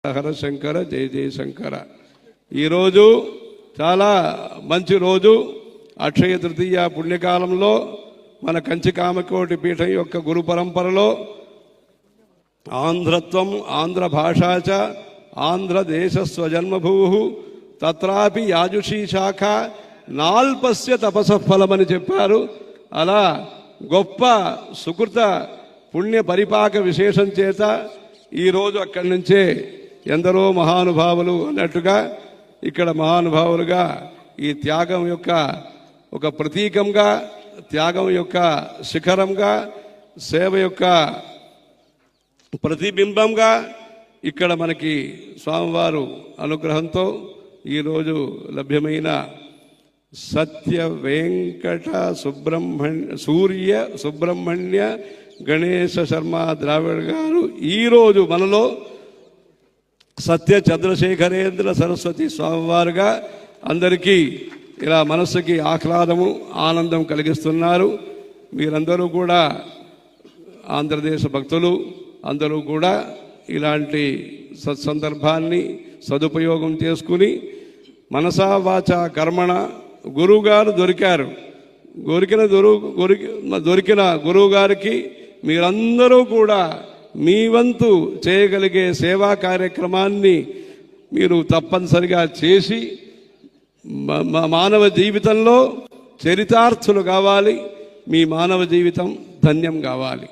హర శంకర జయ జయ శంకర. ఈరోజు చాలా మంచి రోజు. అక్షయ తృతీయ పుణ్యకాలంలో మన కంచి కామకోటి పీఠం యొక్క గురు పరంపరలో ఆంధ్రత్వం ఆంధ్ర భాషాచ ఆంధ్రదేశ స్వజన్మభూ తత్రాపి యాజుషీ శాఖ నాల్పస్య తపసఫలమని చెప్పారు. అలా గొప్ప సుకృత పుణ్య పరిపాక విశేషం చేత ఈరోజు అక్కడి నుంచే ఎందరో మహానుభావులు అన్నట్టుగా ఇక్కడ మహానుభావులుగా ఈ త్యాగం యొక్క ఒక ప్రతీకంగా, త్యాగం యొక్క శిఖరంగా, సేవ యొక్క ప్రతిబింబంగా ఇక్కడ మనకి స్వామివారు అనుగ్రహంతో ఈరోజు లభ్యమైన సత్య వెంకట సూర్య సుబ్రహ్మణ్య గణేశ శర్మ ద్రావిడ్ గారు ఈరోజు మనలో సత్య చంద్రశేఖరేంద్ర సరస్వతి స్వామివారుగా అందరికీ ఇలా మనస్సుకి ఆహ్లాదము ఆనందం కలిగిస్తున్నారు. మీరందరూ కూడా ఆంధ్రదేశ భక్తులు అందరూ కూడా ఇలాంటి సత్సందర్భాన్ని సదుపయోగం చేసుకుని మనసా వాచ కర్మణ గురువుగారు దొరికారు. దొరికిన గురువు గారికి మీరందరూ కూడా మీ వంతు చేయగలిగే సేవా కార్యక్రమాన్ని మీరు తప్పనిసరిగా చేసి మానవ జీవితంలో చరితార్థులు కావాలి. మీ మానవ జీవితం ధన్యం కావాలి.